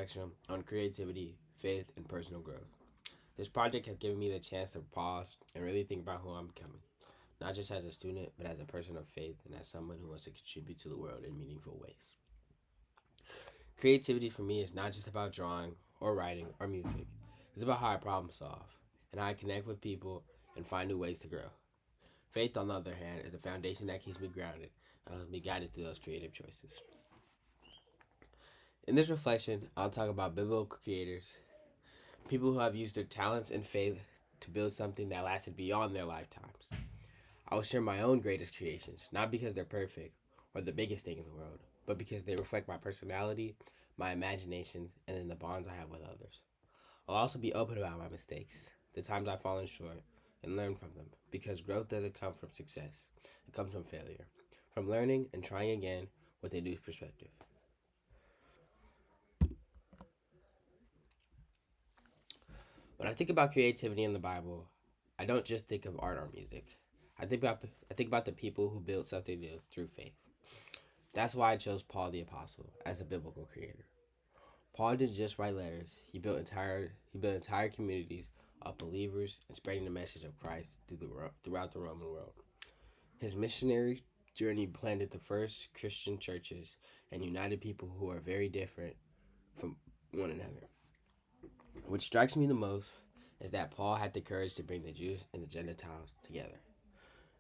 section on creativity, faith, and personal growth. This project has given me the chance to pause and really think about who I'm becoming, not just as a student, but as a person of faith and as someone who wants to contribute to the world in meaningful ways. Creativity for me is not just about drawing or writing or music, it's about how I problem solve and how I connect with people and find new ways to grow. Faith, on the other hand, is the foundation that keeps me grounded and helps me guided through those creative choices. In this reflection, I'll talk about biblical creators, people who have used their talents and faith to build something that lasted beyond their lifetimes. I will share my own greatest creations, not because they're perfect or the biggest thing in the world, but because they reflect my personality, my imagination, and then the bonds I have with others. I'll also be open about my mistakes, the times I've fallen short, and learn from them, because growth doesn't come from success, it comes from failure, from learning and trying again with a new perspective. When I think about creativity in the Bible, I don't just think of art or music. I think about the people who built something new through faith. That's why I chose Paul the Apostle as a biblical creator. Paul didn't just write letters; he built entire communities of believers and spreading the message of Christ throughout the Roman world. His missionary journey planted the first Christian churches and united people who are very different from one another. What strikes me the most is that Paul had the courage to bring the Jews and the Gentiles together,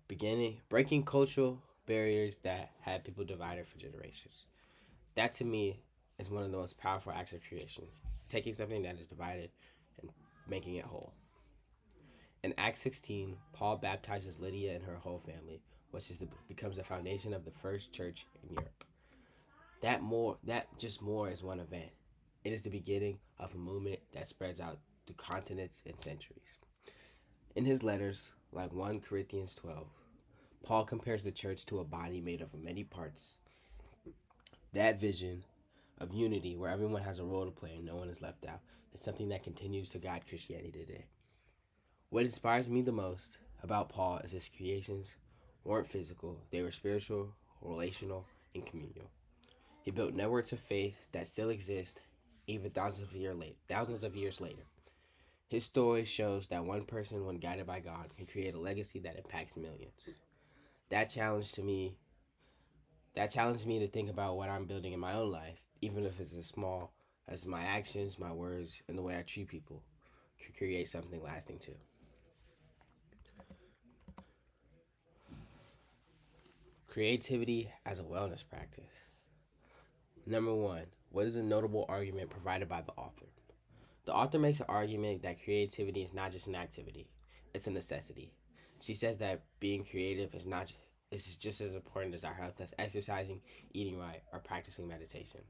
beginning breaking cultural barriers that had people divided for generations. That to me is one of the most powerful acts of creation, taking something that is divided and making it whole. In Acts 16, Paul baptizes Lydia and her whole family, becomes the foundation of the first church in Europe. That is one event. It is the beginning of a movement that spreads out to continents and centuries. In his letters, like 1 Corinthians 12, Paul compares the church to a body made of many parts. That vision of unity, where everyone has a role to play and no one is left out, is something that continues to guide Christianity today. What inspires me the most about Paul is his creations weren't physical, they were spiritual, relational, and communal. He built networks of faith that still exist even thousands of years later. His story shows that one person, when guided by God, can create a legacy that impacts millions. That challenge to me, that challenged me to think about what I'm building in my own life, even if it's as small as my actions, my words, and the way I treat people, could create something lasting too. Creativity as a wellness practice. Number one, what is a notable argument provided by the author? The author makes an argument that creativity is not just an activity, it's a necessity. She says that being creative is just as important as our health as exercising, eating right, or practicing meditation.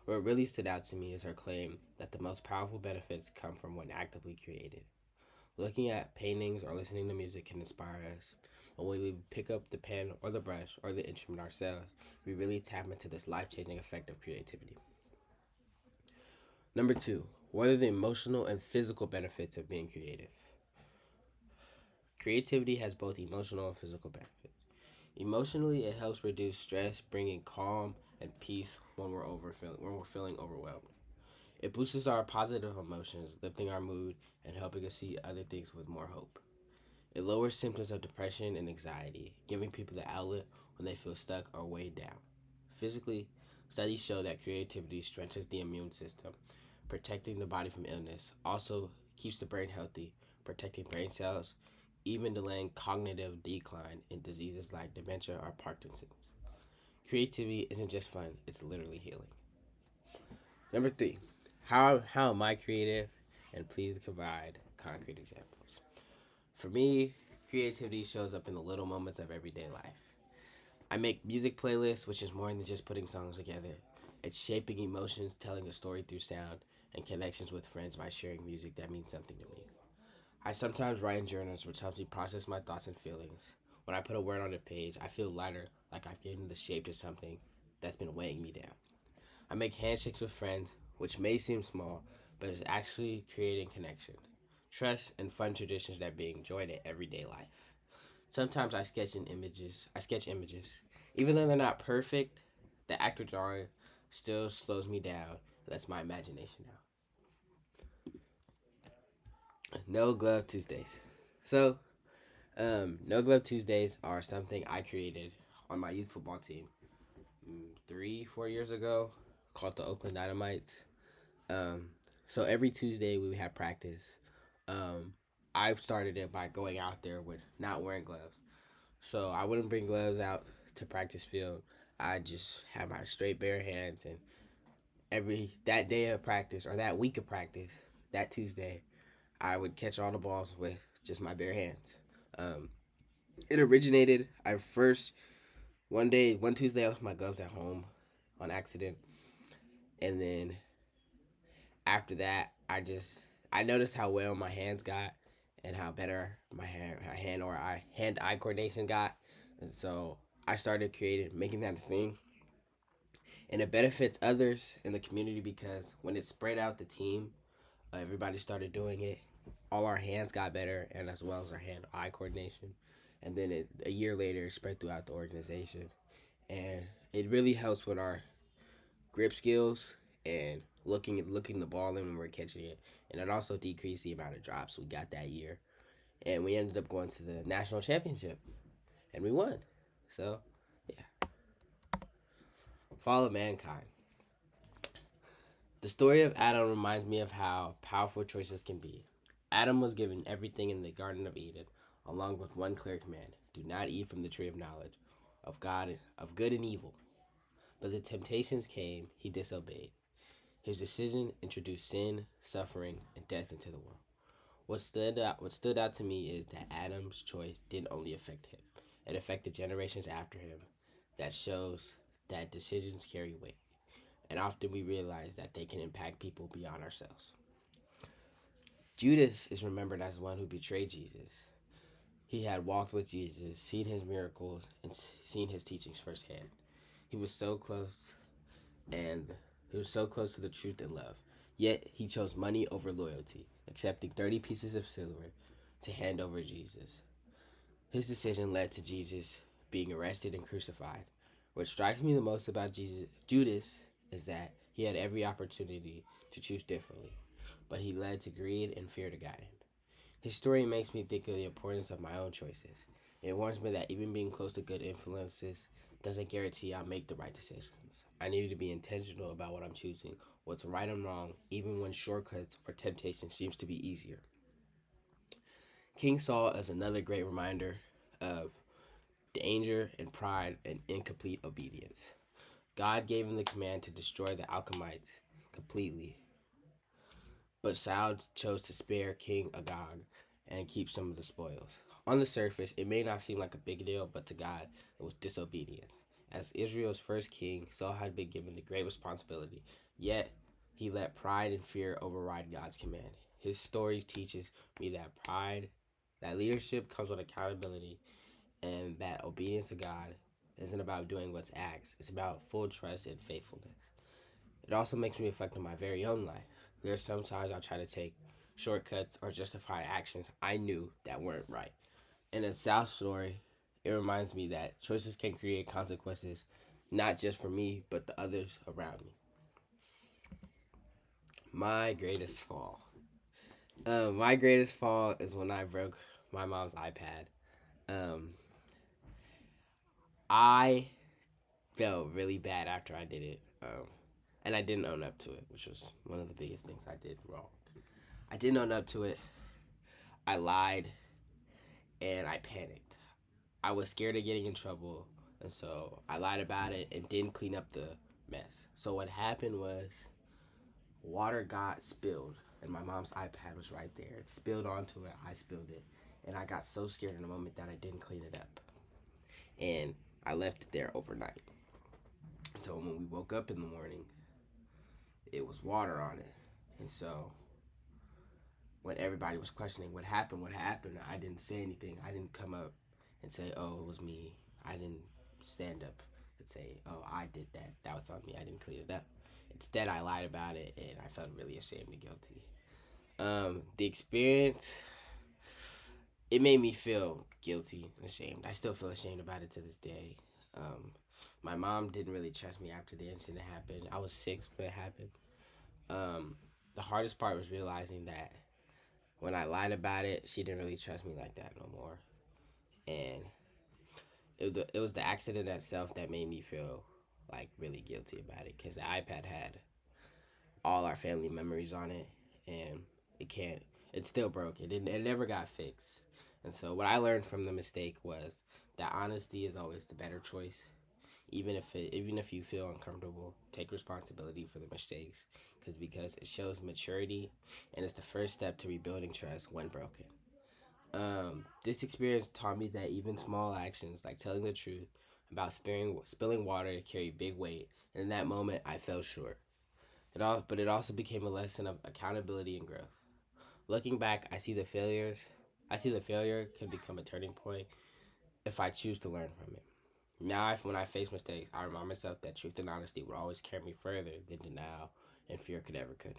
What really stood out to me is her claim that the most powerful benefits come from when actively created. Looking at paintings or listening to music can inspire us, but when we pick up the pen or the brush or the instrument ourselves, we really tap into this life changing effect of creativity. Number two, what are the emotional and physical benefits of being creative? Creativity has both emotional and physical benefits. Emotionally, it helps reduce stress, bringing calm and peace when we're feeling overwhelmed. It boosts our positive emotions, lifting our mood and helping us see other things with more hope. It lowers symptoms of depression and anxiety, giving people the outlet when they feel stuck or weighed down. Physically, studies show that creativity strengthens the immune system, protecting the body from illness. Also, keeps the brain healthy, protecting brain cells, even delaying cognitive decline in diseases like dementia or Parkinson's. Creativity isn't just fun, it's literally healing. Number three, how am I creative? And please provide concrete examples. For me, creativity shows up in the little moments of everyday life. I make music playlists, which is more than just putting songs together. It's shaping emotions, telling a story through sound, and connections with friends by sharing music that means something to me. I sometimes write in journals, which helps me process my thoughts and feelings. When I put a word on a page, I feel lighter, like I've given the shape to something that's been weighing me down. I make handshakes with friends, which may seem small, but is actually creating connection, trust, and fun traditions that bring joy to everyday life. Sometimes I sketch images. Even though they're not perfect, the act of drawing still slows me down That's my imagination now. No Glove Tuesdays. So, No Glove Tuesdays are something I created on my youth football team 3, 4 years ago, called the Oakland Dynamites. Um, so every Tuesday we would have practice. Um, I started it by going out there with not wearing gloves. So I wouldn't bring gloves out to practice field. I just had my straight bare hands, and every that day of practice or that week of practice, that Tuesday, I would catch all the balls with just my bare hands. Um, it originated. I first one Tuesday I left my gloves at home on accident, and then after that I noticed how well my hands got and how better my hand eye coordination got, and so I started creating making that a thing, and it benefits others in the community because when it spread out the team, everybody started doing it. All our hands got better, and as well as our hand eye coordination, and then a year later it spread throughout the organization, and it really helps with our grip skills and looking the ball in when we're catching it, and it also decreased the amount of drops we got that year, and we ended up going to the national championship, and we won. So yeah, fall of mankind. The story of Adam reminds me of how powerful choices can be. Adam was given everything in the Garden of Eden, along with one clear command: do not eat from the tree of knowledge of God of good and evil. But the temptations came, he disobeyed. His decision introduced sin, suffering, and death into the world. What stood out to me is that Adam's choice didn't only affect him; it affected generations after him. That shows that decisions carry weight, and often we realize that they can impact people beyond ourselves. Judas is remembered as one who betrayed Jesus. He had walked with Jesus, seen his miracles, and seen his teachings firsthand. He was so close, and he was so close to the truth and love. Yet he chose money over loyalty, accepting 30 pieces of silver to hand over Jesus. His decision led to Jesus being arrested and crucified. What strikes me the most about Judas is that he had every opportunity to choose differently, but he led to greed and fear to guide him. His story makes me think of the importance of my own choices. It warns me that even being close to good influences doesn't guarantee I'll make the right decisions. I need to be intentional about what I'm choosing, what's right and wrong, even when shortcuts or temptation seems to be easier. King Saul is another great reminder of danger and pride and incomplete obedience. God gave him the command to destroy the Alchemites completely, but Saul chose to spare King Agag and keep some of the spoils. On the surface, it may not seem like a big deal, but to God, it was disobedience. As Israel's first king, Saul had been given the great responsibility, yet he let pride and fear override God's command. His story teaches me that leadership comes with accountability, and that obedience to God isn't about doing what's asked, it's about full trust and faithfulness. It also makes me reflect on my very own life. There are some times I try to take shortcuts or justify actions I knew that weren't right. In a South story, it reminds me that choices can create consequences, not just for me, but the others around me. My greatest fall. My greatest fall is when I broke my mom's iPad. Um, I felt really bad after I did it, and I didn't own up to it, which was one of the biggest things I did wrong. I didn't own up to it. I lied and I panicked. I was scared of getting in trouble, and so I lied about it and didn't clean up the mess. So what happened was water got spilled, and my mom's iPad was right there. It spilled onto it. I spilled it, and I got so scared in the moment that I didn't clean it up, and I left it there overnight. So when we woke up in the morning, it was water on it, and so when everybody was questioning what happened, I didn't say anything. I didn't come up and say, "Oh, it was me." I didn't stand up and say, "Oh, I did that. That was on me. I didn't clean it up." Instead, I lied about it, and I felt really ashamed and guilty. The experience, it made me feel guilty and ashamed. I still feel ashamed about it to this day. My mom didn't really trust me after the incident happened. I was 6 when it happened. Um, the hardest part was realizing that when I lied about it, she didn't really trust me like that no more. And it was the accident itself that made me feel like really guilty about it because the iPad had all our family memories on it, and it can't. It still broke. It didn't. It never got fixed. And so what I learned from the mistake was that honesty is always the better choice. Even if you feel uncomfortable, take responsibility for the mistakes, because it shows maturity, and it's the first step to rebuilding trust when broken. This experience taught me that even small actions like telling the truth about spilling water carry big weight, and in that moment I fell short. But it also became a lesson of accountability and growth. Looking back, I see the failure can become a turning point if I choose to learn from it. Now, when I face mistakes, I remind myself that truth and honesty will always carry me further than denial and fear could ever could.